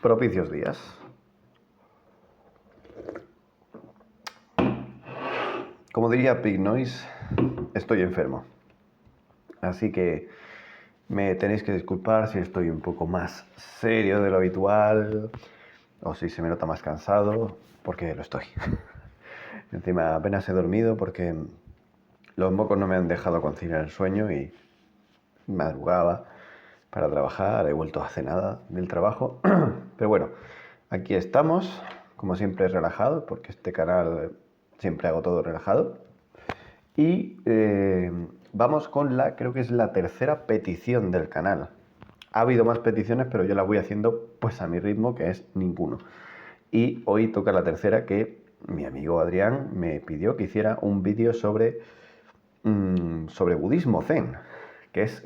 Propicios días. Como diría Pig Noise, estoy enfermo. Así que me tenéis que disculpar si estoy un poco más serio de lo habitual o si se me nota más cansado, porque lo estoy. Encima apenas he dormido porque los mocos no me han dejado conciliar el sueño y madrugaba para trabajar, he vuelto hace nada del trabajo. Pero bueno, aquí estamos, como siempre relajado, porque este canal siempre hago todo relajado. Y vamos con creo que es la tercera petición del canal. Ha habido más peticiones, pero yo las voy haciendo pues a mi ritmo, que es ninguno. Y hoy toca la tercera, que mi amigo Adrián me pidió que hiciera un vídeo sobre budismo zen, que es...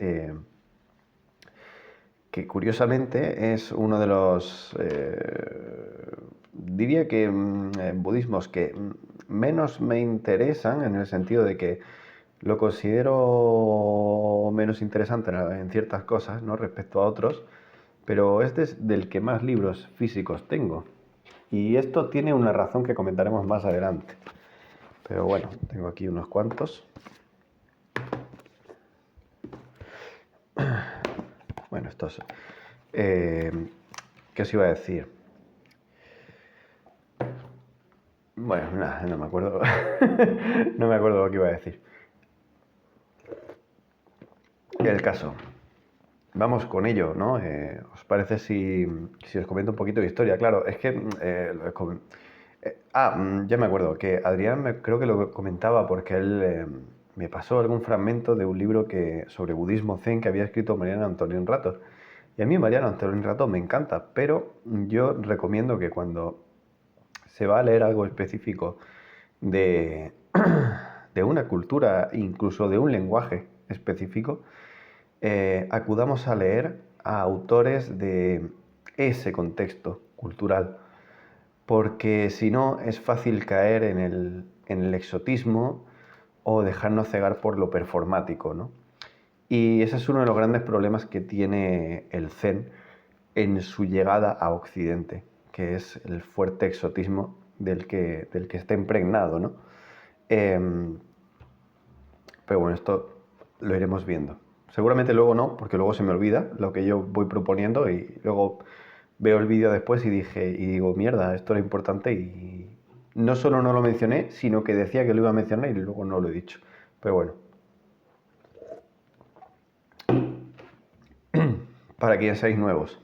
que curiosamente es uno de los, diría que budismos que menos me interesan, en el sentido de que lo considero menos interesante en ciertas cosas, ¿no?, respecto a otros, pero es del que más libros físicos tengo. Y esto tiene una razón que comentaremos más adelante. Pero bueno, tengo aquí unos cuantos. Bueno, estos... ¿qué os iba a decir? Bueno, nada, no me acuerdo. No me acuerdo lo que iba a decir. El caso. Vamos con ello, ¿no? ¿Os parece si os comento un poquito de historia? Claro, es que... ya me acuerdo, que Adrián creo que lo comentaba porque él me pasó algún fragmento de un libro sobre budismo zen que había escrito Mariano Antolín Rato. Y a mí Mariano Antolín Rato me encanta, pero yo recomiendo que cuando se va a leer algo específico de, de una cultura, incluso de un lenguaje específico, acudamos a leer a autores de ese contexto cultural, porque si no es fácil caer en el exotismo o dejarnos cegar por lo performático, ¿no? Y ese es uno de los grandes problemas que tiene el Zen en su llegada a Occidente, que es el fuerte exotismo del que está impregnado, ¿no? Pero bueno, esto lo iremos viendo. Seguramente luego no, porque luego se me olvida lo que yo voy proponiendo y luego veo el vídeo después y digo, mierda, esto era importante y no solo no lo mencioné, sino que decía que lo iba a mencionar y luego no lo he dicho. Pero bueno. Para quienes seáis nuevos,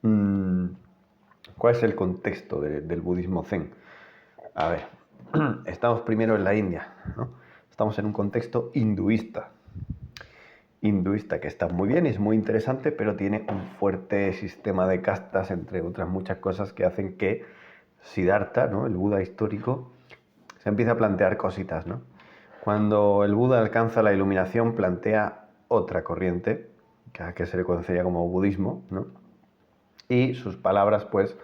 ¿cuál es el contexto del budismo zen? A ver, estamos primero en la India, ¿no? Estamos en un contexto hinduista. Hinduista que está muy bien y es muy interesante, pero tiene un fuerte sistema de castas, entre otras muchas cosas que hacen que Siddhartha, ¿no?, el Buda histórico, se empieza a plantear cositas, ¿no? Cuando el Buda alcanza la iluminación, plantea otra corriente, que se le conocería como budismo, ¿no? Y sus palabras, pues,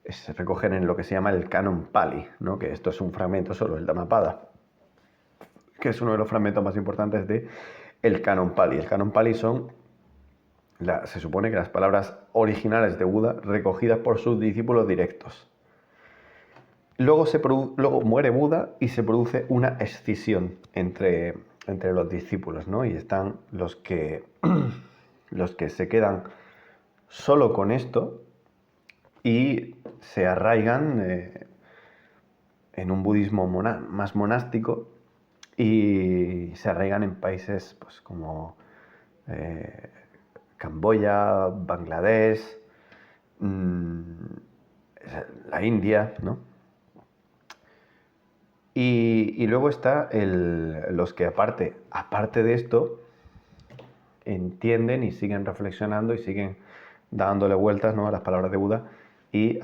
se recogen en lo que se llama el canon Pali, ¿no?, que esto es un fragmento solo, el Dhammapada, que es uno de los fragmentos más importantes del canon Pali. El canon Pali se supone que las palabras originales de Buda recogidas por sus discípulos directos. Luego muere Buda y se produce una escisión entre los discípulos, ¿no? Y están los que se quedan solo con esto y se arraigan en un budismo más monástico y se arraigan en países pues, como Camboya, Bangladesh, la India, ¿no? Y luego está los que aparte de esto, entienden y siguen reflexionando y siguen dándole vueltas, ¿no?, a las palabras de Buda, y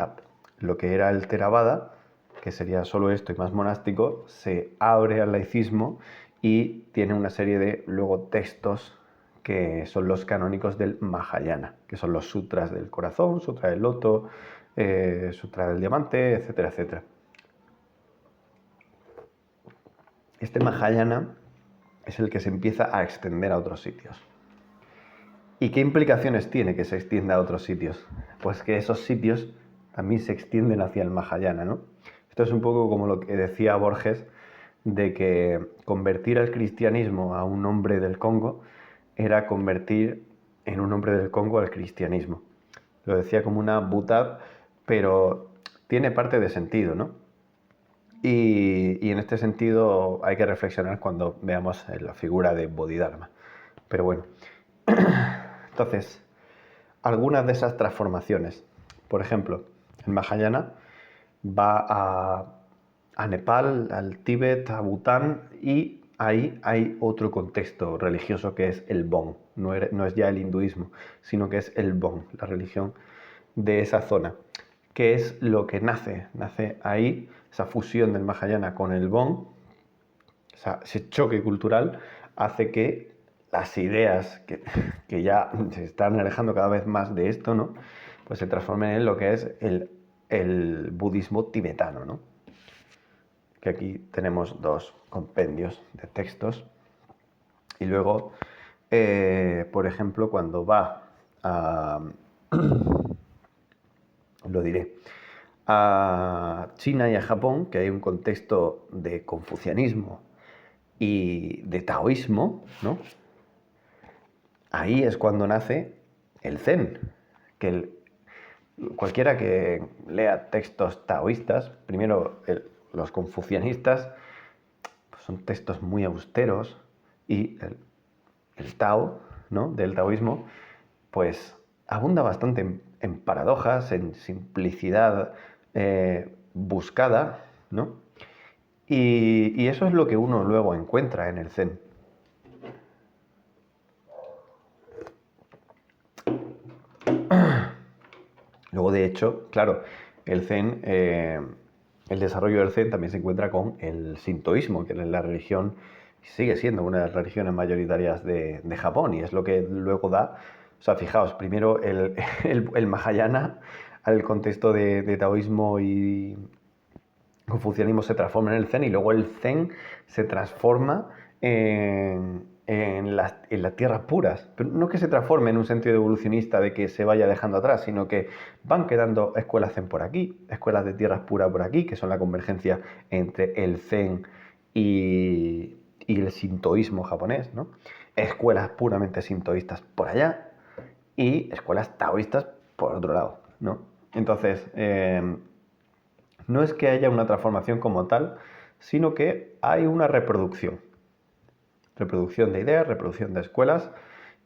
lo que era el Theravada, que sería solo esto y más monástico, se abre al laicismo y tiene una serie de luego textos que son los canónicos del Mahayana, que son los sutras del corazón, sutra del loto, sutra del diamante, etcétera, etcétera. Este Mahayana es el que se empieza a extender a otros sitios. ¿Y qué implicaciones tiene que se extienda a otros sitios? Pues que esos sitios también se extienden hacia el Mahayana, ¿no? Esto es un poco como lo que decía Borges, de que convertir al cristianismo a un hombre del Congo era convertir en un hombre del Congo al cristianismo. Lo decía como una butad, pero tiene parte de sentido, ¿no? Y en este sentido hay que reflexionar cuando veamos la figura de Bodhidharma. Pero bueno, entonces, algunas de esas transformaciones. Por ejemplo, el Mahayana va a Nepal, al Tíbet, a Bután, y ahí hay otro contexto religioso que es el Bon. No es ya el hinduismo, sino que es el Bon, la religión de esa zona. ¿Qué es lo que nace? Nace ahí esa fusión del Mahayana con el Bon, ese choque cultural hace que las ideas que ya se están alejando cada vez más de esto, ¿no? Pues se transformen en lo que es el budismo tibetano, ¿no? Que aquí tenemos dos compendios de textos. Y luego, por ejemplo, cuando va a... lo diré, a China y a Japón, que hay un contexto de confucianismo y de taoísmo, ¿no? Ahí es cuando nace el Zen, que cualquiera que lea textos taoístas, primero los confucianistas, pues son textos muy austeros, y el Tao, ¿no? Del taoísmo, pues abunda bastante en paradojas, en simplicidad buscada, ¿no? Y eso es lo que uno luego encuentra en el Zen. Luego, de hecho, claro, el Zen, el desarrollo del Zen también se encuentra con el sintoísmo, que es la religión, sigue siendo una de las religiones mayoritarias de Japón, y es lo que luego da, o sea, fijaos, primero el Mahayana al contexto de taoísmo y confucianismo se transforma en el Zen, y luego el Zen se transforma en las tierras puras. Pero no que se transforme en un sentido evolucionista de que se vaya dejando atrás, sino que van quedando escuelas Zen por aquí, escuelas de tierras puras por aquí, que son la convergencia entre el Zen y el sintoísmo japonés, ¿no? Escuelas puramente sintoístas por allá y escuelas taoístas por otro lado, ¿no? Entonces, no es que haya una transformación como tal, sino que hay una reproducción. Reproducción de ideas, reproducción de escuelas,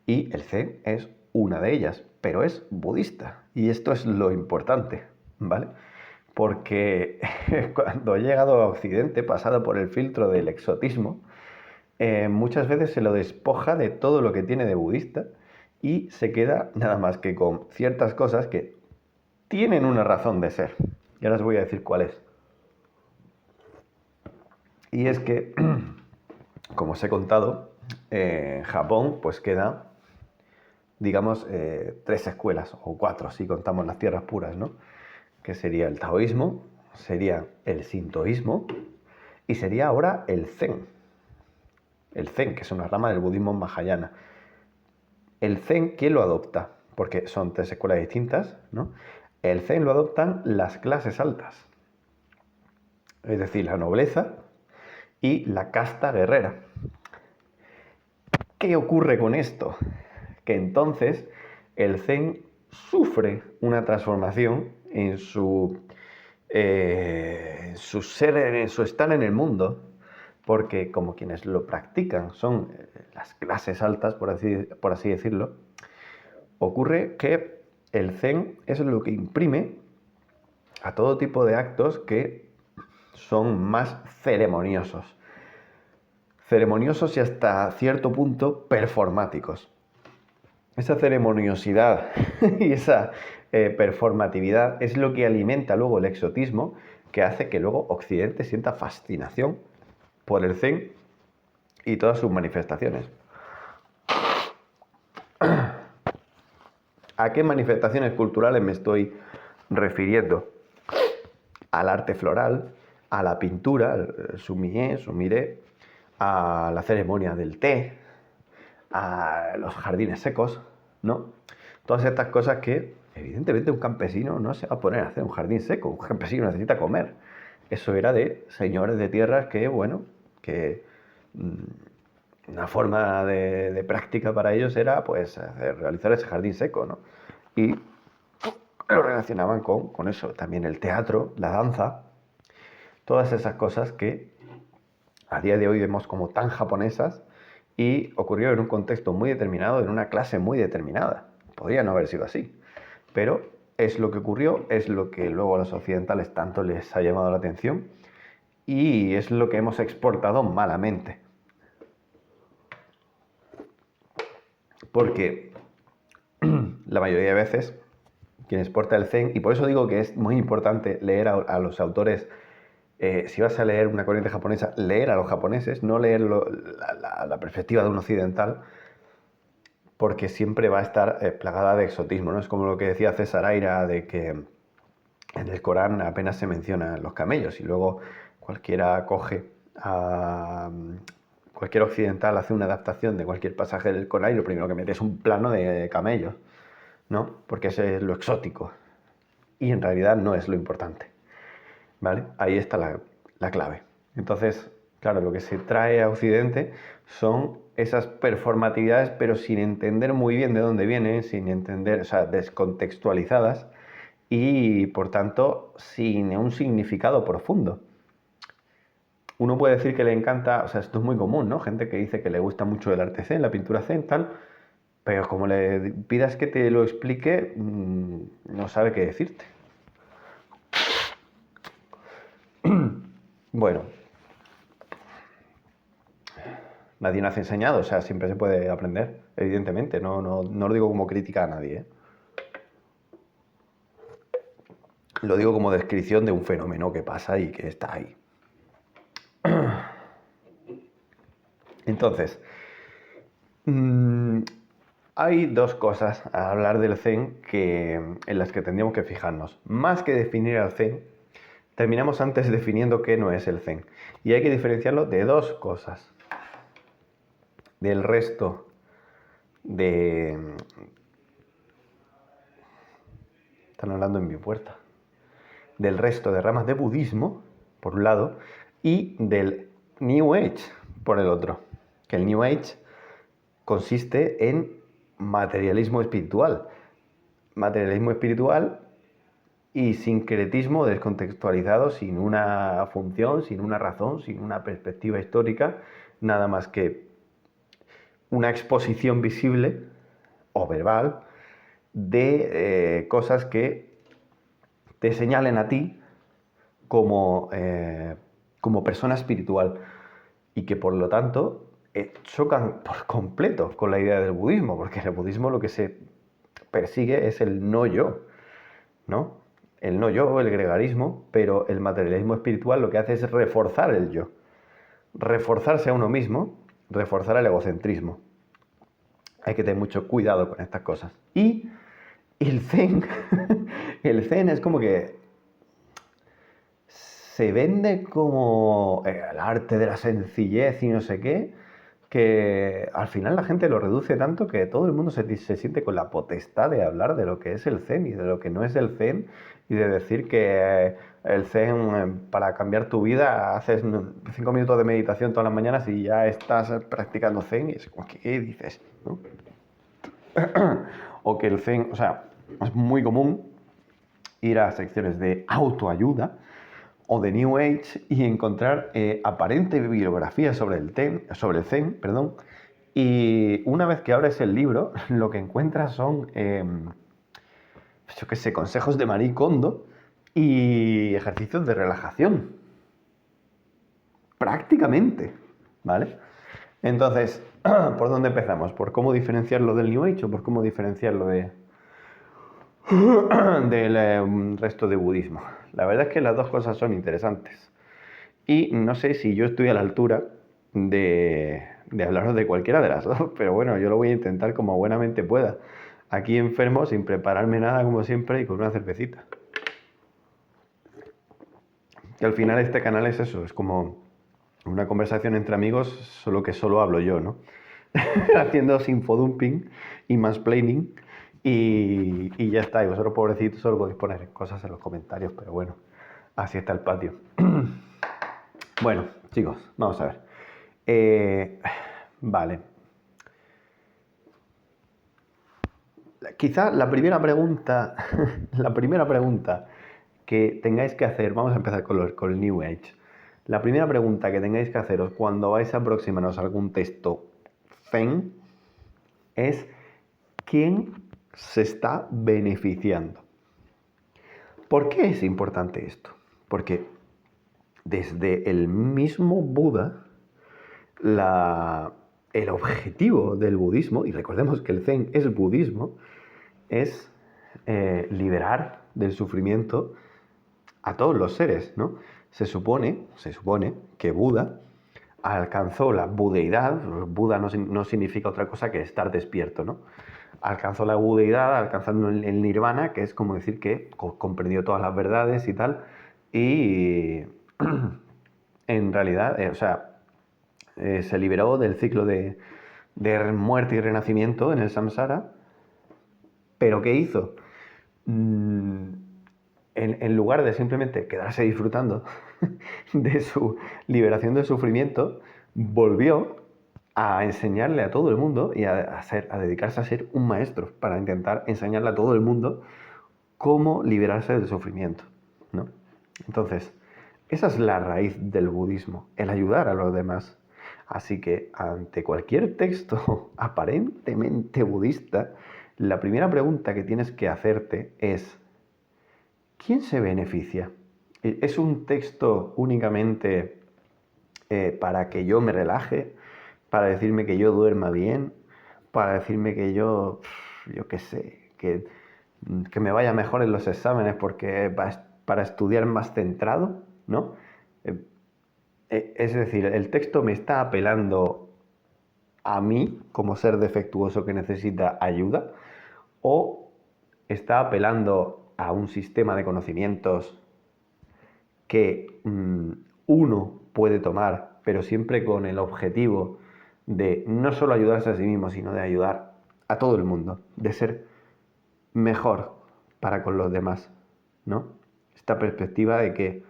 y el Zen es una de ellas, pero es budista. Y esto es lo importante, ¿vale? Porque cuando he llegado a Occidente, pasado por el filtro del exotismo, muchas veces se lo despoja de todo lo que tiene de budista y se queda nada más que con ciertas cosas que tienen una razón de ser. Y ahora os voy a decir cuál es. Y es que, como os he contado, Japón pues queda, digamos, 3 escuelas, o 4 si contamos las tierras puras, ¿no? Que sería el taoísmo, sería el sintoísmo y sería ahora el Zen. El Zen, que es una rama del budismo mahayana. El Zen, ¿quién lo adopta? Porque son 3 escuelas distintas, ¿no? El Zen lo adoptan las clases altas, es decir, la nobleza y la casta guerrera. ¿Qué ocurre con esto? Que entonces el Zen sufre una transformación en su ser, en su estar en el mundo, porque como quienes lo practican son las clases altas, por así decirlo, ocurre que el Zen es lo que imprime a todo tipo de actos que son más ceremoniosos. Ceremoniosos y hasta cierto punto performáticos. Esa ceremoniosidad y esa performatividad es lo que alimenta luego el exotismo, que hace que luego Occidente sienta fascinación por el Zen y todas sus manifestaciones. ¿A qué manifestaciones culturales me estoy refiriendo? Al arte floral, a la pintura, el sumire, a la ceremonia del té, a los jardines secos, ¿no? Todas estas cosas que, evidentemente, un campesino no se va a poner a hacer un jardín seco. Un campesino necesita comer. Eso era de señores de tierras que, bueno, que una forma de práctica para ellos era, pues, realizar ese jardín seco, ¿no? Y lo relacionaban con eso. También el teatro, la danza, todas esas cosas que a día de hoy vemos como tan japonesas y ocurrió en un contexto muy determinado, en una clase muy determinada. Podría no haber sido así, pero es lo que ocurrió, es lo que luego a los occidentales tanto les ha llamado la atención y es lo que hemos exportado malamente. Porque la mayoría de veces quien exporta el zen, y por eso digo que es muy importante leer a los autores, si vas a leer una corriente japonesa, leer a los japoneses, no leer la perspectiva de un occidental, porque siempre va a estar plagada de exotismo, ¿no? Es como lo que decía César Aira, de que en el Corán apenas se mencionan los camellos y luego cualquiera coge a... Cualquier occidental hace una adaptación de cualquier pasaje del Corán y lo primero que mete es un plano de camellos, ¿no? Porque ese es lo exótico y en realidad no es lo importante, ¿vale? Ahí está la clave. Entonces, claro, lo que se trae a Occidente son esas performatividades, pero sin entender muy bien de dónde vienen, sin entender, o sea, descontextualizadas y, por tanto, sin un significado profundo. Uno puede decir que le encanta, o sea, esto es muy común, ¿no? Gente que dice que le gusta mucho el arte zen, la pintura zen, tal, pero como le pidas que te lo explique, no sabe qué decirte. Bueno, nadie nace enseñado, o sea, siempre se puede aprender, evidentemente, no lo digo como crítica a nadie, ¿eh? Lo digo como descripción de un fenómeno que pasa y que está ahí. Entonces, hay dos cosas a hablar del zen en las que tendríamos que fijarnos. Más que definir al zen, terminamos antes definiendo qué no es el zen. Y hay que diferenciarlo de dos cosas. Del resto de... Están hablando en mi puerta. Del resto de ramas de budismo, por un lado, y del New Age, por el otro. Que el New Age consiste en materialismo espiritual. Materialismo espiritual y sincretismo descontextualizado, sin una función, sin una razón, sin una perspectiva histórica, nada más que una exposición visible o verbal de cosas que te señalen a ti como persona espiritual y que por lo tanto chocan por completo con la idea del budismo, porque en el budismo lo que se persigue es el no yo, ¿no? El no yo, el gregarismo, pero el materialismo espiritual lo que hace es reforzar el yo, reforzarse a uno mismo, reforzar el egocentrismo. Hay que tener mucho cuidado con estas cosas. Y el zen, el zen es como que se vende como el arte de la sencillez y no sé qué, que al final la gente lo reduce tanto que todo el mundo se siente con la potestad de hablar de lo que es el zen y de lo que no es el zen y de decir que el zen para cambiar tu vida haces 5 minutos de meditación todas las mañanas y ya estás practicando zen y es como, ¿qué dices? ¿No? O que el zen, o sea, es muy común ir a secciones de autoayuda o de New Age y encontrar aparente bibliografía sobre el zen, perdón, y una vez que abres el libro, lo que encuentras son, yo qué sé, consejos de Marie Kondo y ejercicios de relajación. Prácticamente, ¿vale? Entonces, ¿por dónde empezamos? ¿Por cómo diferenciarlo del New Age o por cómo diferenciarlo del resto de budismo? La verdad es que las dos cosas son interesantes. Y no sé si yo estoy a la altura de hablaros de cualquiera de las dos, pero bueno, yo lo voy a intentar como buenamente pueda. Aquí enfermo, sin prepararme nada como siempre y con una cervecita. Que al final este canal es eso, es como una conversación entre amigos, solo que solo hablo yo, ¿no? haciendo infodumping y mansplaining y ya está. Y vosotros, pobrecitos, solo podéis poner cosas en los comentarios, pero bueno, así está el patio. Bueno, chicos, vamos a ver. Vale. Quizá la primera pregunta, la primera pregunta que tengáis que hacer, vamos a empezar con el New Age. La primera pregunta que tengáis que haceros cuando vais a aproximaros a algún texto Zen es ¿quién se está beneficiando? ¿Por qué es importante esto? Porque desde el mismo Buda, el objetivo del budismo, y recordemos que el Zen es budismo, es liberar del sufrimiento a todos los seres, ¿no? Se supone que Buda alcanzó la budeidad. Buda no significa otra cosa que estar despierto, ¿no? Alcanzó la budeidad, alcanzando el nirvana, que es como decir que comprendió todas las verdades y tal, y en realidad, se liberó del ciclo de muerte y renacimiento en el samsara. ¿Pero qué hizo? En lugar de simplemente quedarse disfrutando de su liberación del sufrimiento, volvió a enseñarle a todo el mundo y a dedicarse a ser un maestro para intentar enseñarle a todo el mundo cómo liberarse del sufrimiento, ¿no? Entonces, esa es la raíz del budismo, el ayudar a los demás. Así que ante cualquier texto aparentemente budista, la primera pregunta que tienes que hacerte es ¿quién se beneficia? ¿Es un texto únicamente para que yo me relaje? ¿Para decirme que yo duerma bien? ¿Para decirme que yo qué sé, que me vaya mejor en los exámenes porque para estudiar más centrado? ¿No? Es decir, el texto me está apelando a mí como ser defectuoso que necesita ayuda, o está apelando a un sistema de conocimientos que uno puede tomar, pero siempre con el objetivo de no solo ayudarse a sí mismo, sino de ayudar a todo el mundo, de ser mejor para con los demás, ¿no? Esta perspectiva de que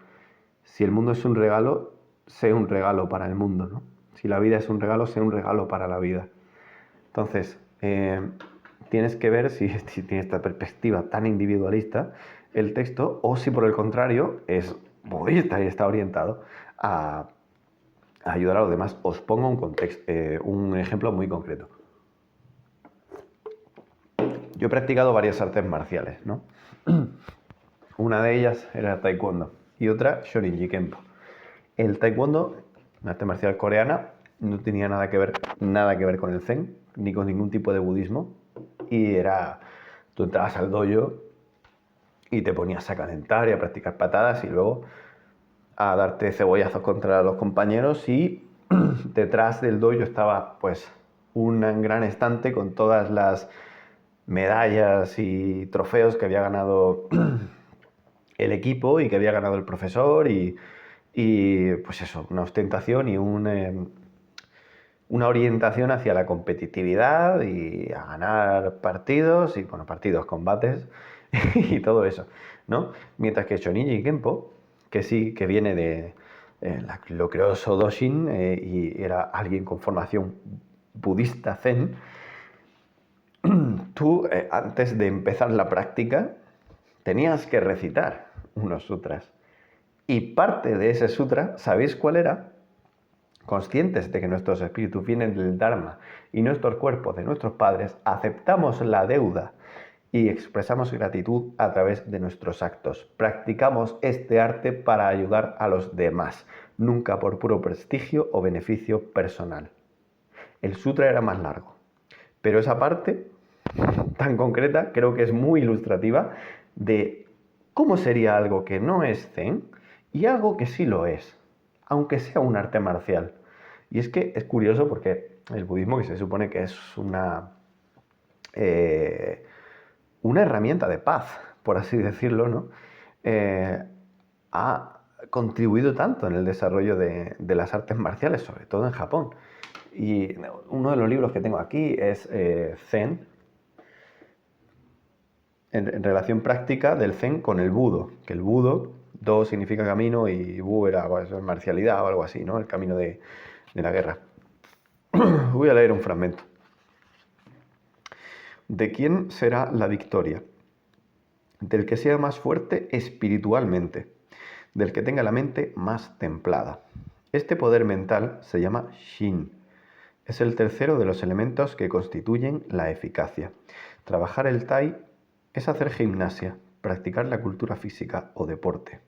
si el mundo es un regalo, sea un regalo para el mundo, ¿no? Si la vida es un regalo, sea un regalo para la vida. Entonces, tienes que ver si tiene esta perspectiva tan individualista el texto, o si por el contrario es budista y está orientado a ayudar a los demás. Os pongo un ejemplo muy concreto. Yo he practicado varias artes marciales, ¿no? Una de ellas era taekwondo y otra shorinji kempo. El taekwondo, una arte marcial coreana, no tenía nada que ver con el zen, ni con ningún tipo de budismo. Y tú entrabas al dojo y te ponías a calentar y a practicar patadas y luego a darte cebollazos contra los compañeros, y detrás del dojo estaba pues un gran estante con todas las medallas y trofeos que había ganado el equipo y que había ganado el profesor, y pues eso, una ostentación y una orientación hacia la competitividad y a ganar partidos, y bueno, partidos, combates y todo eso, ¿no? Mientras que Shoninji Kempo, que sí, que viene de lo creó Sodoshin, y era alguien con formación budista zen, tú antes de empezar la práctica tenías que recitar unos sutras. Y parte de ese sutra, ¿sabéis cuál era? Conscientes de que nuestros espíritus vienen del Dharma y nuestros cuerpos de nuestros padres, aceptamos la deuda y expresamos gratitud a través de nuestros actos. Practicamos este arte para ayudar a los demás, nunca por puro prestigio o beneficio personal. El sutra era más largo, pero esa parte tan concreta creo que es muy ilustrativa de cómo sería algo que no es zen y algo que sí lo es, aunque sea un arte marcial. Y es que es curioso porque el budismo, que se supone que es una herramienta de paz, por así decirlo, ¿no? Ha contribuido tanto en el desarrollo de las artes marciales, sobre todo en Japón. y uno de los libros que tengo aquí es Zen, en relación práctica del Zen con el Budo, que el Budo, Do significa camino y Bu era pues, marcialidad o algo así, ¿no? El camino de la guerra. Voy a leer un fragmento. ¿De quién será la victoria? Del que sea más fuerte espiritualmente, del que tenga la mente más templada. Este poder mental se llama Shin. Es el tercero de los elementos que constituyen la eficacia. Trabajar el Tai es hacer gimnasia, practicar la cultura física o deporte.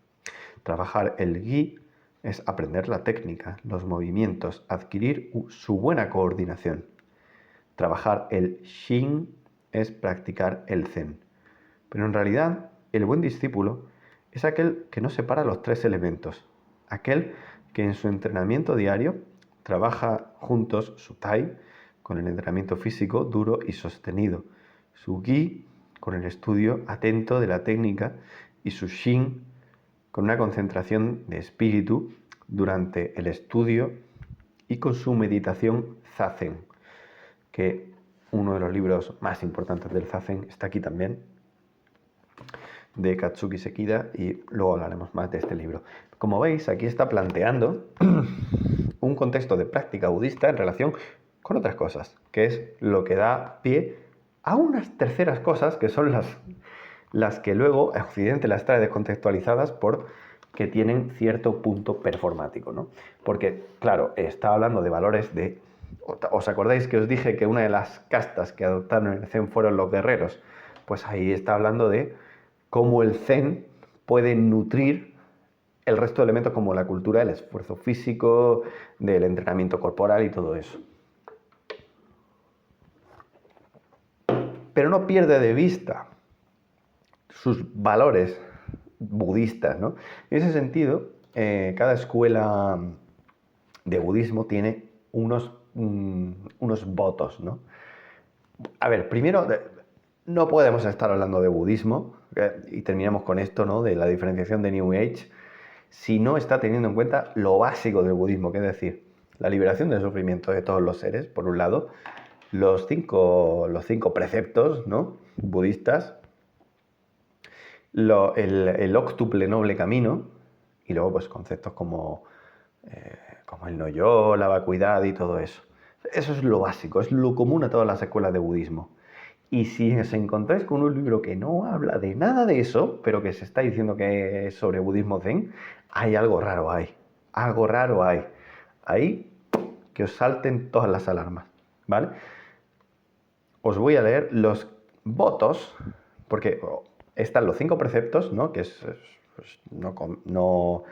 Trabajar el Gi es aprender la técnica, los movimientos, adquirir su buena coordinación. Trabajar el Shin es practicar el Zen. Pero en realidad, el buen discípulo es aquel que no separa los tres elementos, aquel que en su entrenamiento diario trabaja juntos su Tai con el entrenamiento físico duro y sostenido, su Gi con el estudio atento de la técnica y su Shin con una concentración de espíritu durante el estudio y con su meditación Zazen, que uno de los libros más importantes del Zazen está aquí también, de Katsuki Sekida, y luego hablaremos más de este libro. Como veis, aquí está planteando un contexto de práctica budista en relación con otras cosas, que es lo que da pie a unas terceras cosas que son las que luego Occidente las trae descontextualizadas por que tienen cierto punto performático, ¿no? Porque, claro, está hablando de valores de... ¿Os acordáis que os dije que una de las castas que adoptaron el Zen fueron los guerreros? Pues ahí está hablando de cómo el Zen puede nutrir el resto de elementos como la cultura del esfuerzo físico, del entrenamiento corporal y todo eso. Pero no pierde de vista sus valores budistas, ¿no? En ese sentido, cada escuela de budismo tiene unos votos, ¿no? A ver, primero, no podemos estar hablando de budismo, y terminamos con esto, ¿no? De la diferenciación de New Age, si no está teniendo en cuenta lo básico del budismo, que es decir, la liberación del sufrimiento de todos los seres, por un lado, los cinco preceptos, ¿no? Budistas, el óctuple noble camino, y luego pues conceptos como el no-yo, la vacuidad y todo eso. Eso es lo básico, es lo común a todas las escuelas de budismo. Y si os encontráis con un libro que no habla de nada de eso, pero que se está diciendo que es sobre budismo zen, hay algo raro ahí. Algo raro hay. Ahí que os salten todas las alarmas, ¿vale? Os voy a leer los votos, porque están los 5 preceptos, ¿no? Que es pues, no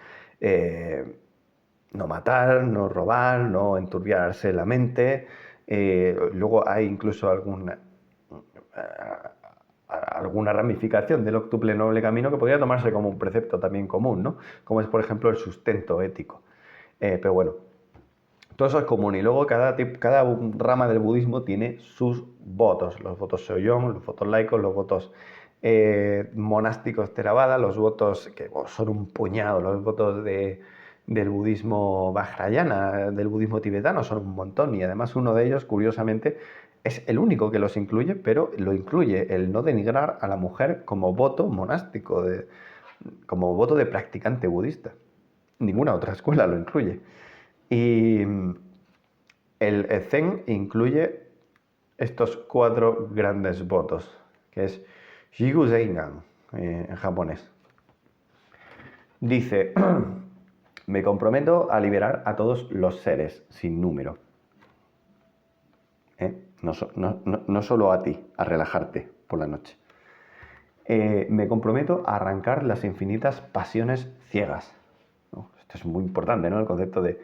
matar, no robar, no enturbiarse la mente. Luego hay incluso alguna ramificación del octuple noble camino que podría tomarse como un precepto también común, ¿no? Como es, por ejemplo, el sustento ético. Pero bueno, todo eso es común. Y luego cada rama del budismo tiene sus votos. Los votos Soyong, los votos laicos, los votos monásticos Theravada, los votos que son un puñado, los votos del budismo Vajrayana, del budismo tibetano, son un montón. Y además uno de ellos, curiosamente, es el único que los incluye, pero lo incluye el no denigrar a la mujer como voto monástico, como voto de practicante budista. Ninguna otra escuela lo incluye. Y el Zen incluye estos 4 grandes votos, que es Shigu Zeigan en japonés. Dice, me comprometo a liberar a todos los seres sin número. No solo a ti, a relajarte por la noche. Me comprometo a arrancar las infinitas pasiones ciegas. ¿No? Esto es muy importante, ¿no? El concepto de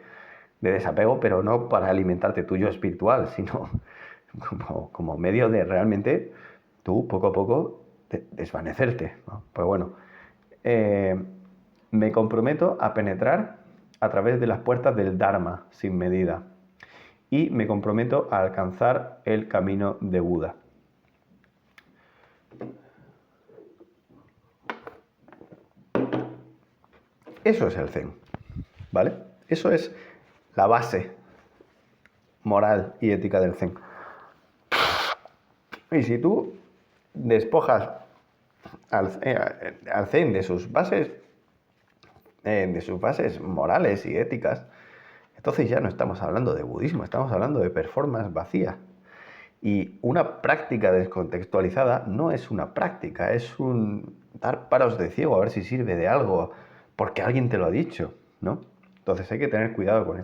desapego, pero no para alimentarte tu yo espiritual, sino como medio de realmente tú poco a poco desvanecerte, ¿no? Pues bueno, me comprometo a penetrar a través de las puertas del Dharma sin medida y me comprometo a alcanzar el camino de Buda. Eso es el Zen, ¿vale? Eso es la base moral y ética del Zen. Y si tú despojas al Zen de sus bases morales y éticas, entonces ya no estamos hablando de budismo, estamos hablando de performance vacía. Y una práctica descontextualizada no es una práctica, es un dar palos de ciego a ver si sirve de algo, porque alguien te lo ha dicho, ¿no? Entonces hay que tener cuidado con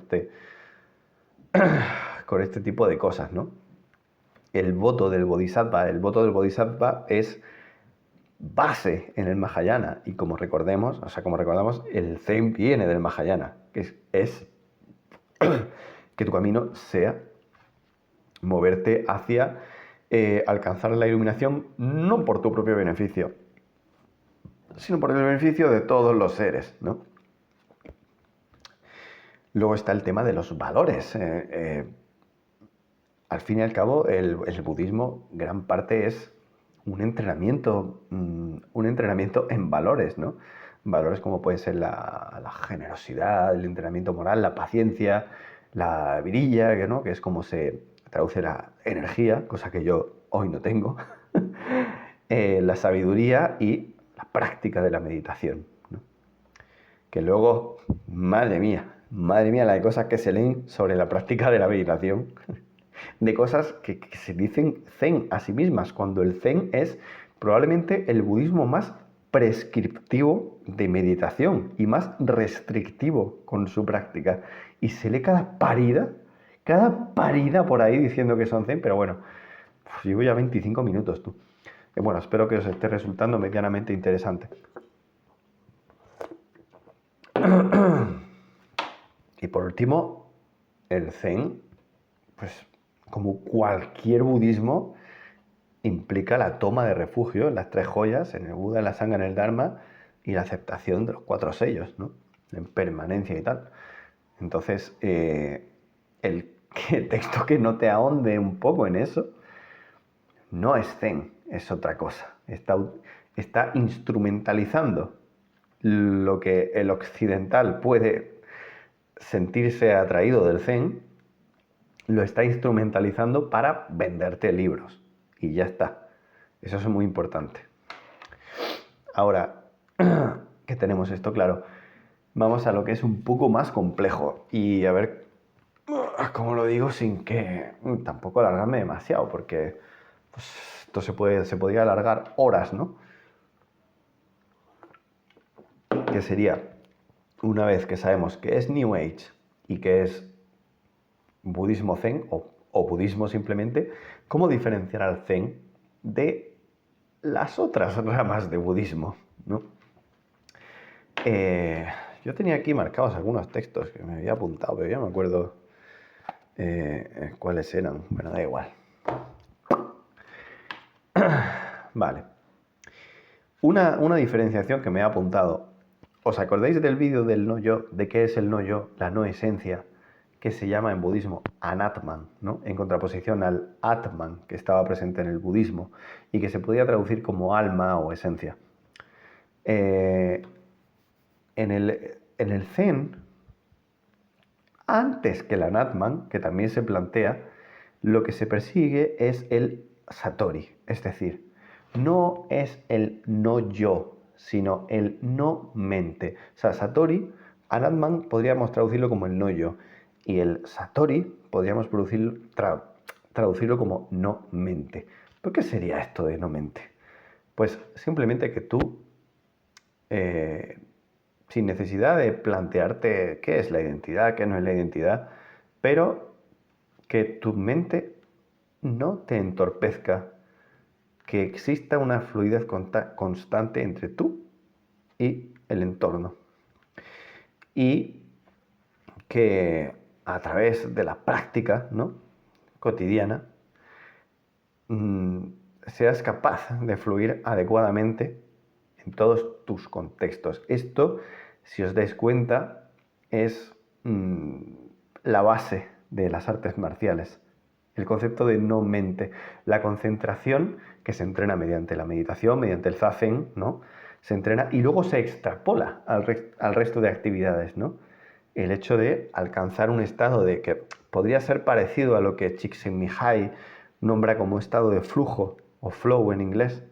este tipo de cosas, ¿no? El voto del Bodhisattva es base en el Mahayana, y como recordamos, el Zen viene del Mahayana, que es que tu camino sea moverte hacia alcanzar la iluminación, no por tu propio beneficio, sino por el beneficio de todos los seres, ¿no? Luego está el tema de los valores. Al fin y al cabo, el budismo, gran parte es un entrenamiento en valores, ¿no? Valores como pueden ser la generosidad, el entrenamiento moral, la paciencia, la virilla, ¿no? Que es como se traduce la energía, cosa que yo hoy no tengo, la sabiduría y la práctica de la meditación, ¿no? Que luego, madre mía, la de cosas que se leen sobre la práctica de la meditación, de cosas que se dicen zen a sí mismas, cuando el zen es probablemente el budismo más prescriptivo de meditación y más restrictivo con su práctica. Y se lee cada parida por ahí diciendo que son zen, pero bueno, llevo ya 25 minutos, tú. Bueno, espero que os esté resultando medianamente interesante. Y por último, el zen, pues como cualquier budismo, implica la toma de refugio en las tres joyas, en el Buda, en la Sangha, en el Dharma, y la aceptación de los 4 sellos, ¿no? En permanencia y tal. Entonces, el texto que no te ahonde un poco en eso, no es zen, es otra cosa. Está instrumentalizando lo que el occidental puede sentirse atraído del zen, lo está instrumentalizando para venderte libros. Y ya está. Eso es muy importante. Ahora que tenemos esto claro, vamos a lo que es un poco más complejo. Y a ver cómo lo digo sin que tampoco alargarme demasiado, porque pues, esto se podría alargar horas, ¿no? Que sería, una vez que sabemos qué es New Age y qué es budismo zen o budismo simplemente, ¿cómo diferenciar al zen de las otras ramas de budismo, ¿no? Yo tenía aquí marcados algunos textos que me había apuntado, pero ya no me acuerdo cuáles eran. Bueno, da igual. Vale. Una diferenciación que me he apuntado. ¿Os acordáis del vídeo del no yo? ¿De qué es el no yo? La no esencia, que se llama en budismo anatman, ¿no? En contraposición al atman, que estaba presente en el budismo y que se podía traducir como alma o esencia. En el zen, antes que el anatman, que también se plantea, lo que se persigue es el satori, es decir, no es el no yo, sino el no mente. O sea, satori, anatman podríamos traducirlo como el no yo, y el satori podríamos traducirlo como no mente. ¿Por qué sería esto de no mente? Pues simplemente que tú, sin necesidad de plantearte qué es la identidad, qué no es la identidad, pero que tu mente no te entorpezca, que exista una fluidez constante entre tú y el entorno. Y que a través de la práctica, ¿no?, cotidiana, seas capaz de fluir adecuadamente en todos tus contextos. Esto, si os dais cuenta, es la base de las artes marciales. El concepto de no mente, la concentración que se entrena mediante la meditación, mediante el zazen, ¿no? Se entrena y luego se extrapola al resto de actividades, ¿no? El hecho de alcanzar un estado de que podría ser parecido a lo que Csikszentmihalyi nombra como estado de flujo o flow en inglés.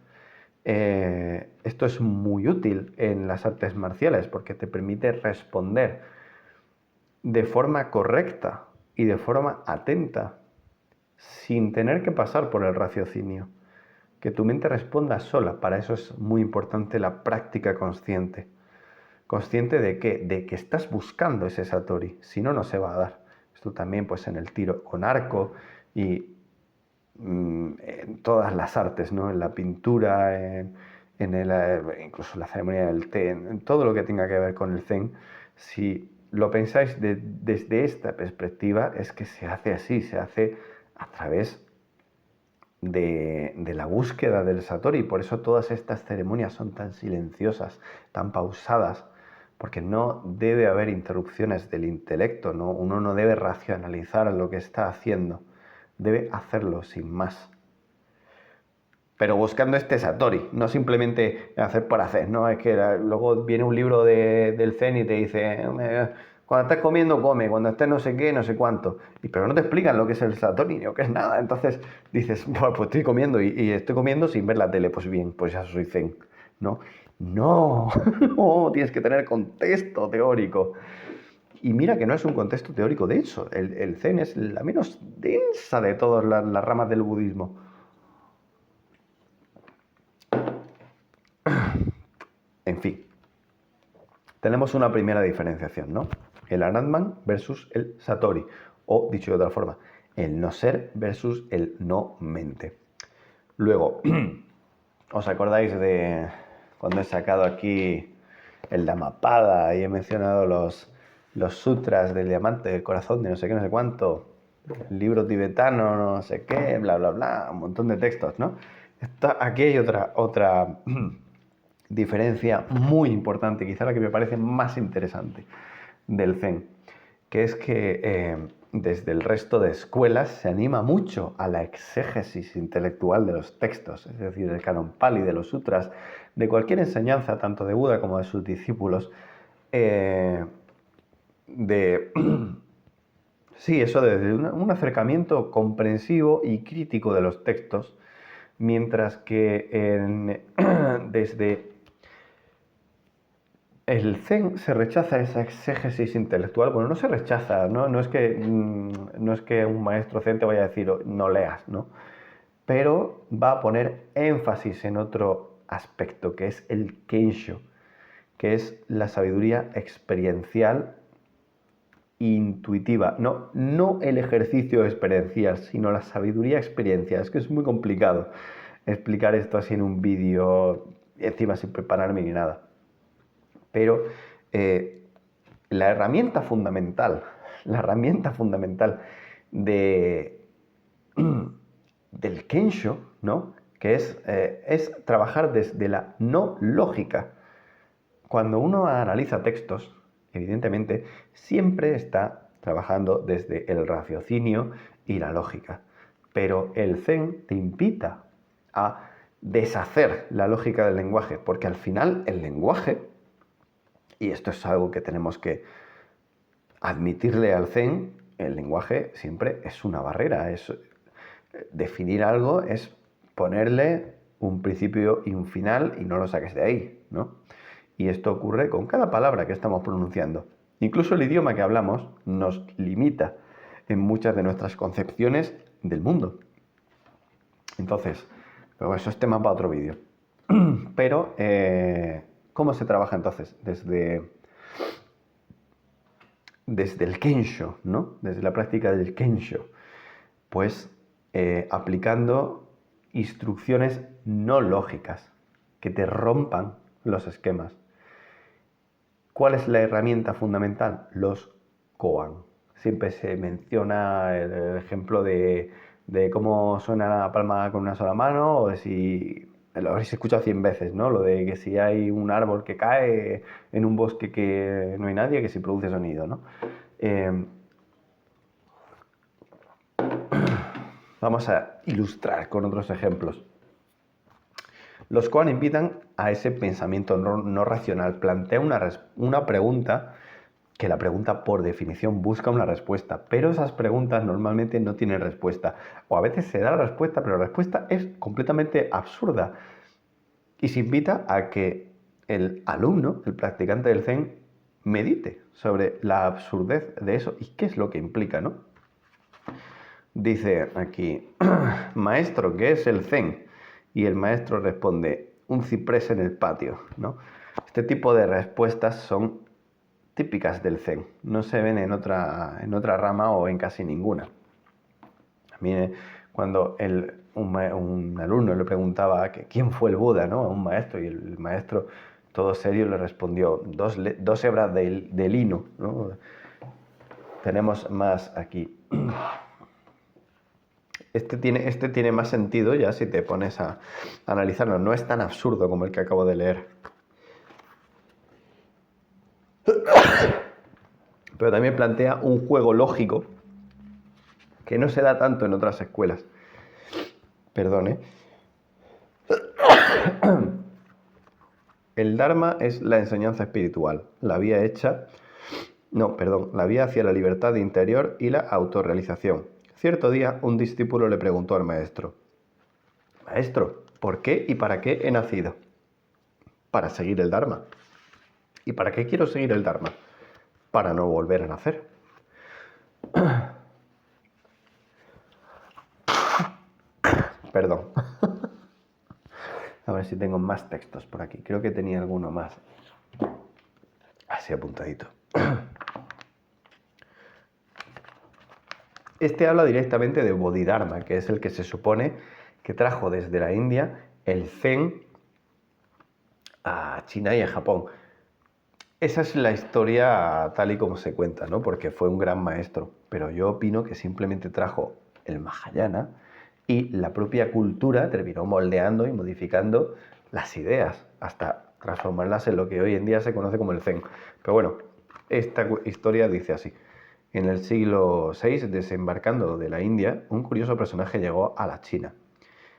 Esto es muy útil en las artes marciales porque te permite responder de forma correcta y de forma atenta, sin tener que pasar por el raciocinio. Que tu mente responda sola. Para eso es muy importante la práctica consciente. ¿Consciente de qué? De que estás buscando ese satori. Si no, no se va a dar. Esto también pues en el tiro con arco y en todas las artes, ¿no? En la pintura, incluso la ceremonia del té, en todo lo que tenga que ver con el zen. Si lo pensáis desde esta perspectiva, es que se hace así, se hace a través de la búsqueda del satori. Por eso todas estas ceremonias son tan silenciosas, tan pausadas, porque no debe haber interrupciones del intelecto, ¿no? Uno no debe racionalizar lo que está haciendo, debe hacerlo sin más. Pero buscando este satori, no simplemente hacer por hacer, ¿no? Es que luego viene un libro del zen y te dice, cuando estés comiendo, come, cuando estés no sé qué, no sé cuánto. Pero no te explican lo que es el satori ni lo que es nada. Entonces dices, pues estoy comiendo y estoy comiendo sin ver la tele. Pues bien, pues ya soy zen, ¿no? No, no, tienes que tener contexto teórico. Y mira que no es un contexto teórico. De hecho, el zen es la menos densa de todas las ramas del budismo. En fin, tenemos una primera diferenciación, ¿no? El Anandman versus el Satori, o dicho de otra forma, el no ser versus el no mente. Luego, ¿os acordáis de cuando he sacado aquí el Dhammapada y he mencionado los sutras del diamante del corazón de no sé qué, no sé cuánto, el libro tibetano, no sé qué, bla, bla, bla, un montón de textos, ¿no? Aquí hay otra diferencia muy importante, quizá la que me parece más interesante del Zen, que es que desde el resto de escuelas se anima mucho a la exégesis intelectual de los textos, es decir, del Canon Pali, de los sutras, de cualquier enseñanza, tanto de Buda como de sus discípulos, sí, eso desde un acercamiento comprensivo y crítico de los textos, mientras que desde el Zen se rechaza esa exégesis intelectual. Bueno, no se rechaza, ¿no? No es que un maestro Zen te vaya a decir no leas, ¿no? Pero va a poner énfasis en otro aspecto, que es el Kensho, que es la sabiduría experiencial intuitiva. No el ejercicio experiencial, sino la sabiduría experiencial. Es que es muy complicado explicar esto así en un vídeo, encima sin prepararme ni nada. Pero la herramienta fundamental del Kensho, ¿no? Que es trabajar desde la no lógica. Cuando uno analiza textos, evidentemente, siempre está trabajando desde el raciocinio y la lógica. Pero el Zen te invita a deshacer la lógica del lenguaje, porque al final el lenguaje, y esto es algo que tenemos que admitirle al Zen, el lenguaje siempre es una barrera. Definir algo es ponerle un principio y un final y no lo saques de ahí, ¿no? Y esto ocurre con cada palabra que estamos pronunciando. Incluso el idioma que hablamos nos limita en muchas de nuestras concepciones del mundo. Entonces, pero eso es tema para otro vídeo. Pero, ¿cómo se trabaja entonces? Desde el Kensho, ¿no? Desde la práctica del Kensho. Pues aplicando instrucciones no lógicas que te rompan los esquemas. ¿Cuál es la herramienta fundamental? Los koan. Siempre se menciona el ejemplo de cómo suena la palma con una sola mano, o de si lo habréis escuchado 100 veces, ¿no? Lo de que si hay un árbol que cae en un bosque que no hay nadie, que si produce sonido, ¿no? Vamos a ilustrar con otros ejemplos. Los koan invitan a ese pensamiento no racional. Plantea una pregunta que la pregunta por definición busca una respuesta, pero esas preguntas normalmente no tienen respuesta. O a veces se da la respuesta, pero la respuesta es completamente absurda. Y se invita a que el alumno, el practicante del Zen, medite sobre la absurdez de eso y qué es lo que implica, ¿no? Dice aquí, maestro, ¿qué es el Zen? Y el maestro responde, un ciprés en el patio, ¿no? Este tipo de respuestas son típicas del Zen, no se ven en otra rama o en casi ninguna. A mí, cuando un alumno le preguntaba que quién fue el Buda, ¿no? A un maestro, y el maestro, todo serio, le respondió, dos hebras de lino, ¿no? Tenemos más aquí. Este tiene más sentido ya si te pones a analizarlo. No es tan absurdo como el que acabo de leer. Pero también plantea un juego lógico que no se da tanto en otras escuelas. Perdón, ¿eh? El Dharma es la enseñanza espiritual, la vía hacia la libertad interior y la autorrealización. Cierto día, un discípulo le preguntó al maestro, Maestro, ¿por qué y para qué he nacido? Para seguir el Dharma. ¿Y para qué quiero seguir el Dharma? Para no volver a nacer. Perdón. A ver si tengo más textos por aquí. Creo que tenía alguno más. Así apuntadito. Este habla directamente de Bodhidharma, que es el que se supone que trajo desde la India el Zen a China y a Japón. Esa es la historia tal y como se cuenta, ¿no? Porque fue un gran maestro. Pero yo opino que simplemente trajo el Mahayana y la propia cultura terminó moldeando y modificando las ideas hasta transformarlas en lo que hoy en día se conoce como el Zen. Pero bueno, esta historia dice así. En el siglo VI, desembarcando de la India, un curioso personaje llegó a la China.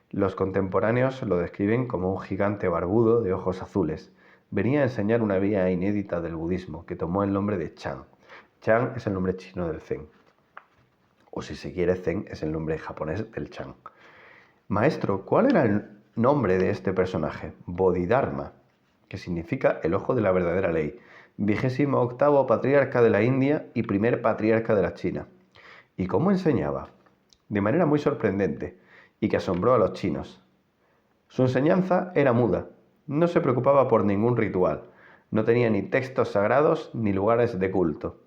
Los contemporáneos lo describen como un gigante barbudo de ojos azules. Venía a enseñar una vía inédita del budismo, que tomó el nombre de Chan. Chan es el nombre chino del Zen. O si se quiere, Zen es el nombre japonés del Chan. Maestro, ¿cuál era el nombre de este personaje? Bodhidharma, que significa el ojo de la verdadera ley. 28º patriarca de la India y primer patriarca de la China. ¿Y cómo enseñaba? De manera muy sorprendente y que asombró a los chinos. Su enseñanza era muda, no se preocupaba por ningún ritual, no tenía ni textos sagrados ni lugares de culto.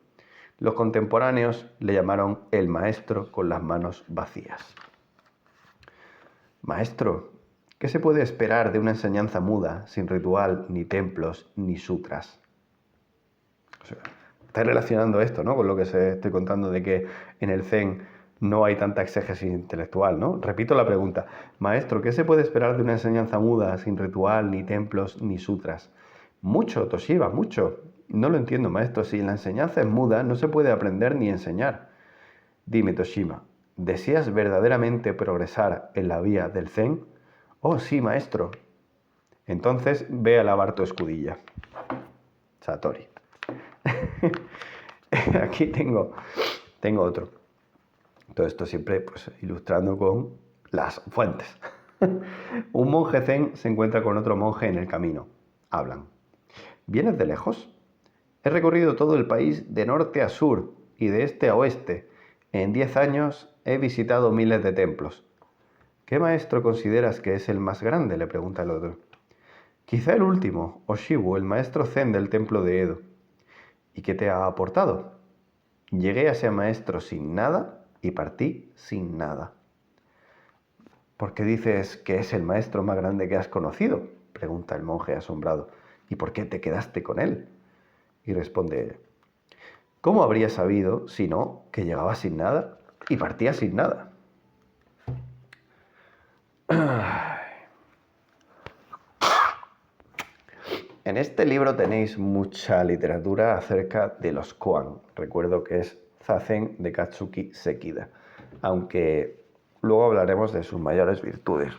Los contemporáneos le llamaron el maestro con las manos vacías. Maestro, ¿qué se puede esperar de una enseñanza muda, sin ritual, ni templos, ni sutras? O sea, está relacionando esto, ¿no? Con lo que estoy contando de que en el Zen no hay tanta exégesis intelectual, ¿no? Repito la pregunta. Maestro, ¿qué se puede esperar de una enseñanza muda, sin ritual, ni templos, ni sutras? Mucho, Toshiba, mucho. No lo entiendo, maestro. Si la enseñanza es muda, no se puede aprender ni enseñar. Dime, Toshiba, ¿deseas verdaderamente progresar en la vía del Zen? Oh, sí, maestro. Entonces ve a lavar tu escudilla. Satori. Aquí tengo otro. Todo esto siempre pues, ilustrando con las fuentes. Un monje zen se encuentra con otro monje en el camino. Hablan. ¿Vienes de lejos? He recorrido todo el país de norte a sur y de este a oeste. En 10 años he visitado miles de templos. ¿Qué maestro consideras que es el más grande?, le pregunta el otro. Quizá el último, Oshibu, el maestro zen del templo de Edo. ¿Y qué te ha aportado? Llegué a ser maestro sin nada y partí sin nada. ¿Por qué dices que es el maestro más grande que has conocido?, pregunta el monje asombrado. ¿Y por qué te quedaste con él? Y responde, ¿cómo habría sabido, si no, que llegaba sin nada y partía sin nada? En este libro tenéis mucha literatura acerca de los koan. Recuerdo que es Zazen de Katsuki Sekida, aunque luego hablaremos de sus mayores virtudes.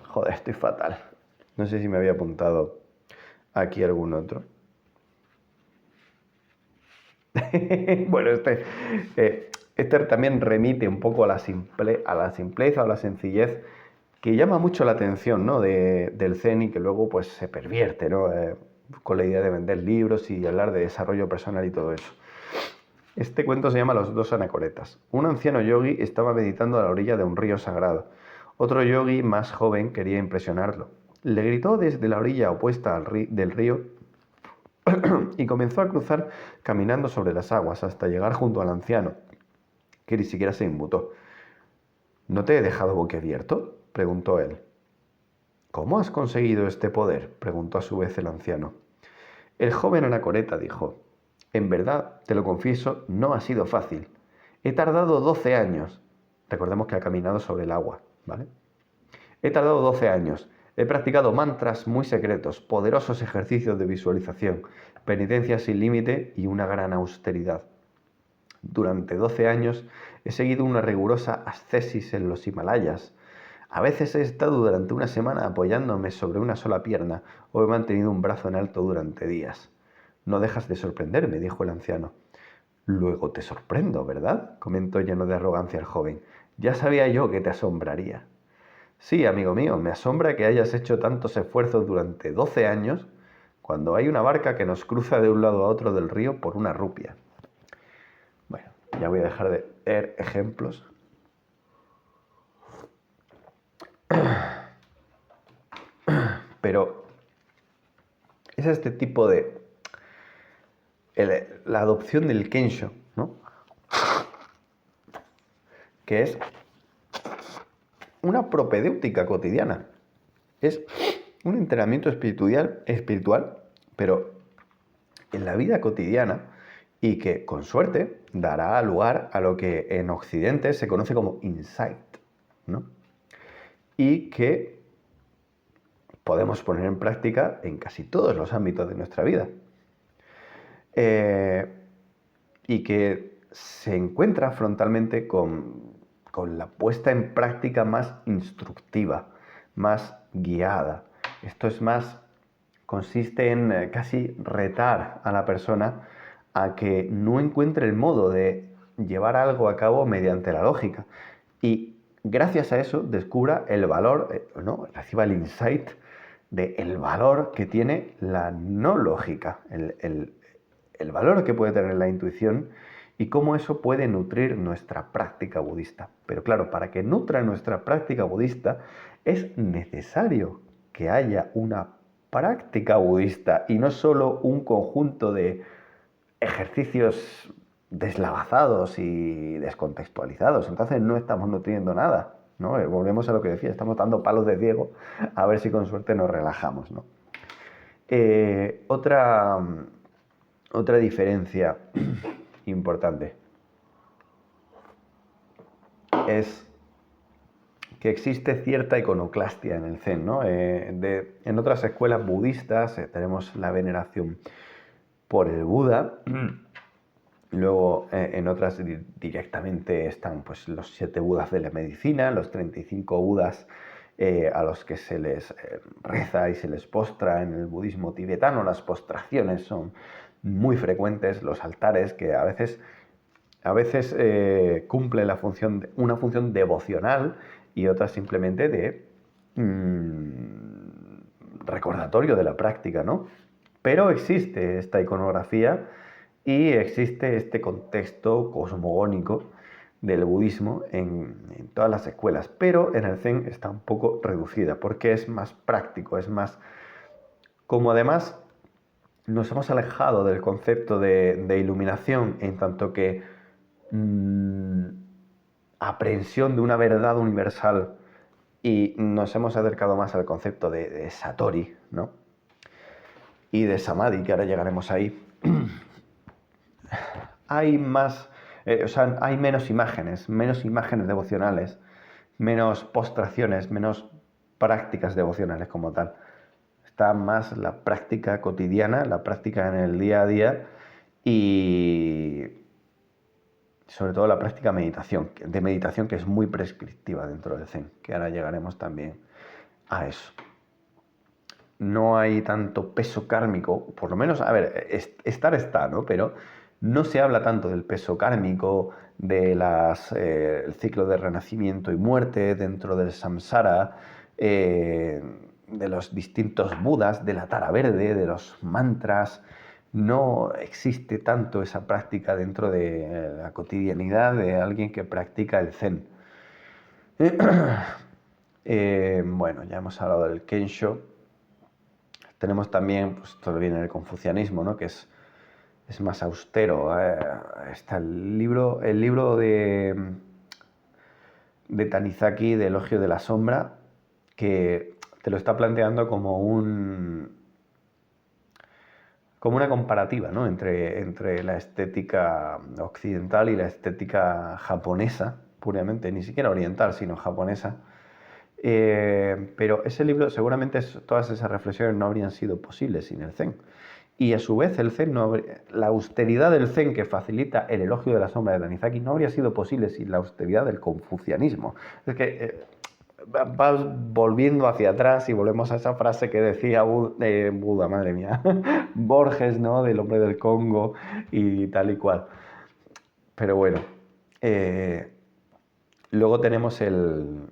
Joder, estoy fatal. No sé si me había apuntado aquí algún otro. Bueno, este también remite un poco a la simpleza o la sencillez que llama mucho la atención, ¿no? Del Zen y que luego pues se pervierte, ¿no? Con la idea de vender libros y hablar de desarrollo personal y todo eso. Este cuento se llama Los dos anacoretas. Un anciano yogi estaba meditando a la orilla de un río sagrado. Otro yogi más joven quería impresionarlo. Le gritó desde la orilla opuesta del río y comenzó a cruzar caminando sobre las aguas hasta llegar junto al anciano, que ni siquiera se inmutó. ¿No te he dejado boquiabierto?, preguntó él. ¿Cómo has conseguido este poder?, preguntó a su vez el anciano. El joven anacoreta dijo: en verdad, te lo confieso, no ha sido fácil. He tardado 12 años. Recordemos que ha caminado sobre el agua, ¿vale? He tardado 12 años. He practicado mantras muy secretos, poderosos ejercicios de visualización, penitencias sin límite y una gran austeridad. Durante 12 años he seguido una rigurosa ascesis en los Himalayas. A veces he estado durante una semana apoyándome sobre una sola pierna o he mantenido un brazo en alto durante días. No dejas de sorprenderme, dijo el anciano. Luego te sorprendo, ¿verdad?, comentó lleno de arrogancia el joven. Ya sabía yo que te asombraría. Sí, amigo mío, me asombra que hayas hecho tantos esfuerzos durante 12 años cuando hay una barca que nos cruza de un lado a otro del río por una rupia. Bueno, ya voy a dejar de leer ejemplos. Pero es este tipo de... la adopción del Kensho, ¿no? Que es una propedéutica cotidiana. Es un entrenamiento espiritual, pero en la vida cotidiana y que, con suerte, dará lugar a lo que en Occidente se conoce como insight, ¿no? Y que podemos poner en práctica en casi todos los ámbitos de nuestra vida. Y que se encuentra frontalmente con la puesta en práctica más instructiva, más guiada. Esto es más, consiste en casi retar a la persona a que no encuentre el modo de llevar algo a cabo mediante la lógica. Y gracias a eso descubra el valor, ¿no? Reciba el insight del valor que tiene la no lógica, el valor que puede tener la intuición y cómo eso puede nutrir nuestra práctica budista. Pero claro, para que nutra nuestra práctica budista es necesario que haya una práctica budista y no solo un conjunto de ejercicios deslavazados y descontextualizados. Entonces no estamos nutriendo nada, ¿no? Volvemos a lo que decía, estamos dando palos de ciego a ver si con suerte nos relajamos, ¿no? Otra diferencia importante es que existe cierta iconoclastia en el Zen, ¿no? En otras escuelas budistas tenemos la veneración por el Buda. Luego, en otras directamente están pues, los 7 Budas de la medicina, los 35 Budas a los que se les reza y se les postra en el budismo tibetano. Las postraciones son muy frecuentes, los altares que a veces cumplen una función devocional y otras simplemente de recordatorio de la práctica, ¿no? Pero existe esta iconografía y existe este contexto cosmogónico del budismo en todas las escuelas, pero en el Zen está un poco reducida porque es más práctico, es más... Como además nos hemos alejado del concepto de iluminación en tanto que aprehensión de una verdad universal y nos hemos acercado más al concepto de Satori, ¿no? Y de Samadhi, que ahora llegaremos ahí. Hay más, hay menos imágenes devocionales, menos postraciones, menos prácticas devocionales como tal. Está más la práctica cotidiana, la práctica en el día a día y sobre todo la práctica de meditación que es muy prescriptiva dentro del Zen, que ahora llegaremos también a eso. No hay tanto peso kármico, por lo menos, a ver, estar está, ¿no? Pero No se habla tanto del peso kármico, el ciclo de renacimiento y muerte dentro del samsara, de los distintos budas, de la tara verde, de los mantras. No existe tanto esa práctica dentro de la cotidianidad de alguien que practica el zen. Bueno, ya hemos hablado del Kensho. Tenemos también, pues todo viene del confucianismo, ¿no? Que es más austero. Está el libro de Tanizaki, de Elogio de la Sombra, que te lo está planteando como como una comparativa, ¿no? entre la estética occidental y la estética japonesa, puramente, ni siquiera oriental, sino japonesa. Pero ese libro, seguramente todas esas reflexiones no habrían sido posibles sin el Zen. Y a su vez el Zen la austeridad del Zen que facilita el elogio de la sombra de Tanizaki no habría sido posible sin la austeridad del confucianismo. Es que vas volviendo hacia atrás y volvemos a esa frase que decía Buda, madre mía, Borges, ¿no? Del hombre del Congo y tal y cual. Pero bueno, luego tenemos el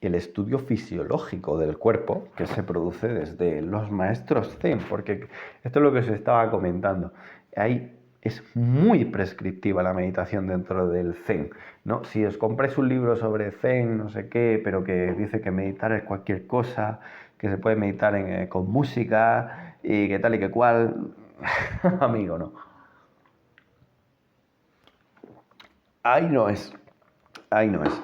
estudio fisiológico del cuerpo que se produce desde los maestros Zen, porque esto es lo que os estaba comentando. Ahí es muy prescriptiva la meditación dentro del Zen, ¿no? Si os compráis un libro sobre Zen, no sé qué, pero que dice que meditar es cualquier cosa, que se puede meditar con música y que tal y que cual, amigo, no. Ahí no es. Ahí no es.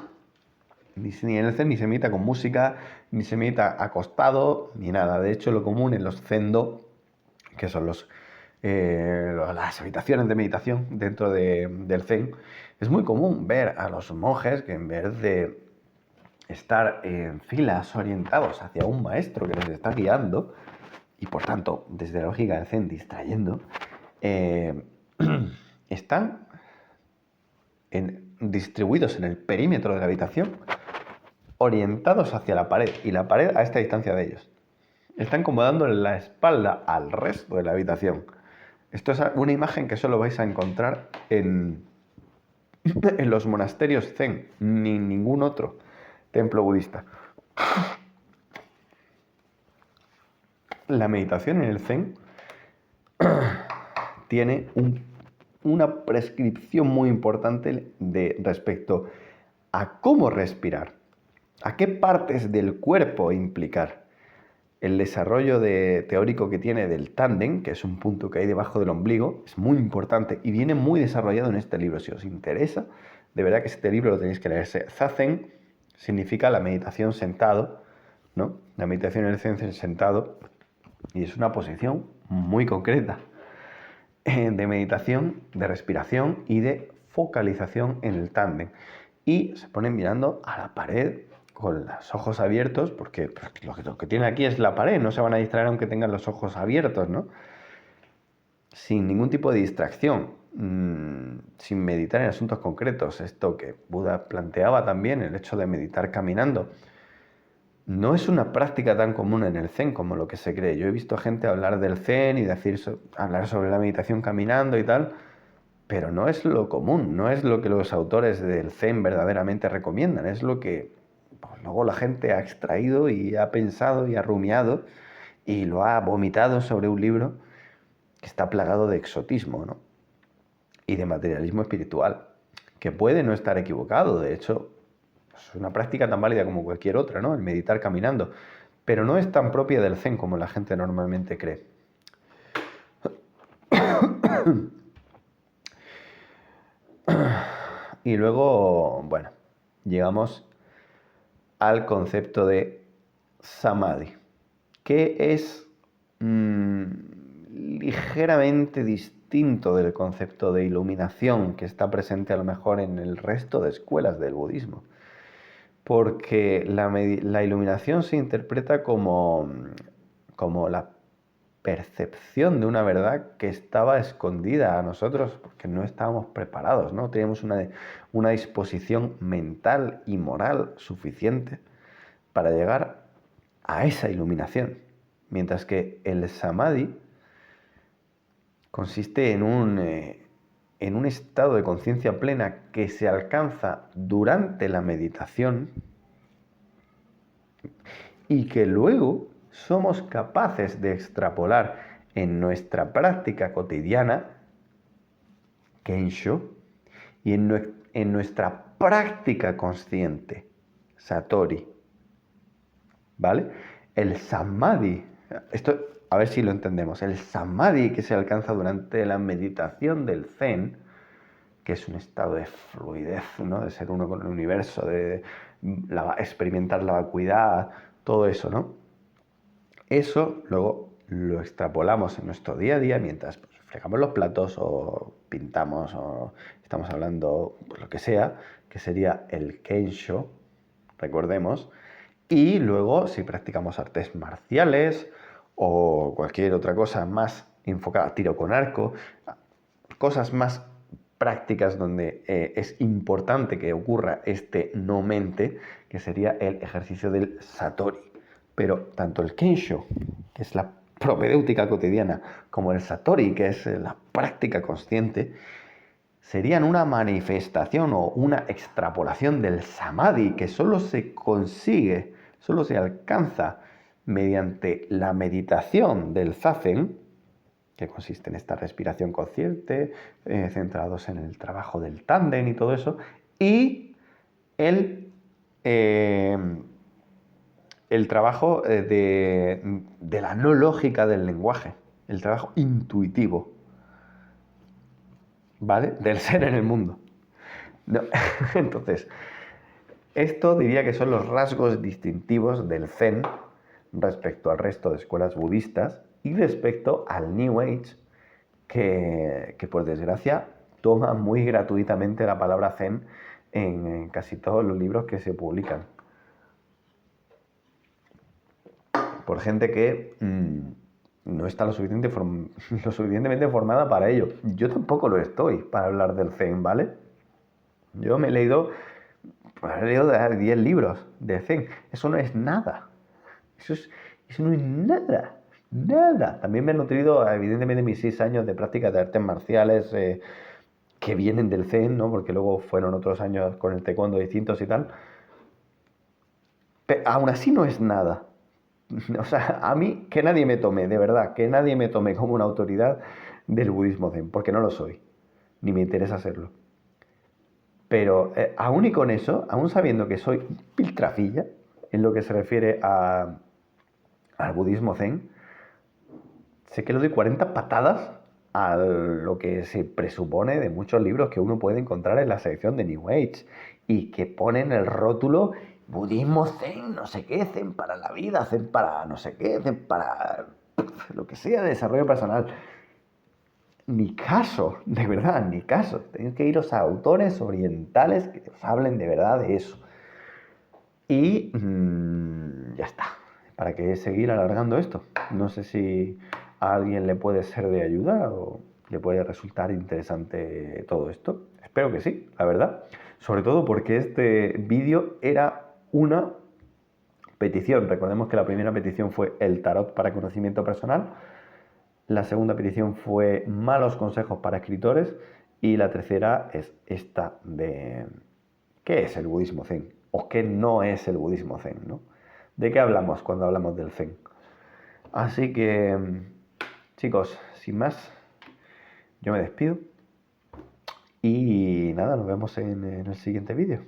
Ni en el Zen ni se medita con música, ni se medita acostado, ni nada. De hecho, lo común en los Zendo, que son las habitaciones de meditación dentro del Zen, es muy común ver a los monjes que en vez de estar en filas orientados hacia un maestro que les está guiando, y por tanto, desde la lógica del Zen, distrayendo, están distribuidos en el perímetro de la habitación, orientados hacia la pared, y la pared a esta distancia de ellos. Están como dándole la espalda al resto de la habitación. Esto es una imagen que solo vais a encontrar en los monasterios Zen, ni en ningún otro templo budista. La meditación en el Zen tiene una prescripción muy importante respecto a cómo respirar, a qué partes del cuerpo implicar. El desarrollo teórico que tiene del tándem, que es un punto que hay debajo del ombligo, es muy importante y viene muy desarrollado en este libro. Si os interesa, de verdad que este libro lo tenéis que leer. Zazen significa la meditación sentado, ¿no? La meditación en el Zen sentado, y es una posición muy concreta de meditación, de respiración y de focalización en el tándem. Y se ponen mirando a la pared con los ojos abiertos, porque lo que tienen aquí es la pared, no se van a distraer aunque tengan los ojos abiertos, ¿no? Sin ningún tipo de distracción, sin meditar en asuntos concretos. Esto que Buda planteaba también, el hecho de meditar caminando, no es una práctica tan común en el Zen como lo que se cree. Yo he visto gente hablar del Zen y hablar sobre la meditación caminando y tal, pero no es lo común, no es lo que los autores del Zen verdaderamente recomiendan, es lo que pues, luego la gente ha extraído y ha pensado y ha rumiado y lo ha vomitado sobre un libro que está plagado de exotismo, ¿no? Y de materialismo espiritual, que puede no estar equivocado, de hecho, es una práctica tan válida como cualquier otra, ¿no? El meditar caminando, pero no es tan propia del Zen como la gente normalmente cree. Y luego, bueno, llegamos al concepto de samadhi, que es ligeramente distinto del concepto de iluminación que está presente a lo mejor en el resto de escuelas del budismo. Porque la iluminación se interpreta como la percepción de una verdad que estaba escondida a nosotros porque no estábamos preparados, no teníamos una disposición mental y moral suficiente para llegar a esa iluminación. Mientras que el samadhi consiste en en un estado de conciencia plena que se alcanza durante la meditación y que luego somos capaces de extrapolar en nuestra práctica cotidiana, Kensho, y en nuestra práctica consciente, Satori. ¿Vale? El samadhi, esto a ver si lo entendemos, el samadhi que se alcanza durante la meditación del Zen, que es un estado de fluidez, ¿no? De ser uno con el universo, de experimentar la vacuidad, todo eso, ¿no? Eso luego lo extrapolamos en nuestro día a día mientras pues, fregamos los platos o pintamos o estamos hablando pues, lo que sea, que sería el Kensho, recordemos. Y luego, si practicamos artes marciales o cualquier otra cosa más enfocada, tiro con arco, cosas más prácticas donde es importante que ocurra este no mente, que sería el ejercicio del Satori. Pero tanto el Kensho, que es la propedéutica cotidiana, como el Satori, que es la práctica consciente, serían una manifestación o una extrapolación del Samadhi que solo se consigue, solo se alcanza mediante la meditación del Zazen, que consiste en esta respiración consciente, centrados en el trabajo del tándem y todo eso, y el trabajo de la no lógica del lenguaje, el trabajo intuitivo, ¿vale? Del ser en el mundo. No. Entonces, esto diría que son los rasgos distintivos del Zen respecto al resto de escuelas budistas y respecto al New Age, que por desgracia toma muy gratuitamente la palabra Zen en casi todos los libros que se publican. Por gente que no está lo suficientemente formada para ello. Yo tampoco lo estoy para hablar del Zen, ¿vale? Yo me he leído 10 libros de Zen. Eso no es nada. Eso no es nada. Nada. También me he nutrido, evidentemente, mis 6 años de práctica de artes marciales que vienen del Zen, ¿no? Porque luego fueron otros años con el taekwondo distintos y tal. Pero aún así no es nada. O sea, a mí que nadie me tome, de verdad, que nadie me tome como una autoridad del budismo Zen, porque no lo soy, ni me interesa serlo. Pero aún y con eso, aún sabiendo que soy un piltrafilla en lo que se refiere al budismo Zen, sé que le doy 40 patadas a lo que se presupone de muchos libros que uno puede encontrar en la sección de New Age y que ponen el rótulo budismo Zen, no sé qué, Zen para la vida, Zen para no sé qué, Zen para lo que sea de desarrollo personal. Ni caso, de verdad, ni caso. Tenéis que iros a autores orientales que os hablen de verdad de eso. Y ya está. ¿Para qué seguir alargando esto? No sé si a alguien le puede ser de ayuda o le puede resultar interesante todo esto. Espero que sí, la verdad. Sobre todo porque este vídeo era una petición. Recordemos que la primera petición fue el tarot para conocimiento personal. La segunda petición fue malos consejos para escritores. Y la tercera es esta de ¿qué es el budismo Zen? ¿O qué no es el budismo Zen? ¿No? ¿De qué hablamos cuando hablamos del Zen? Así que, chicos, sin más, yo me despido. Y nada, nos vemos en el siguiente vídeo.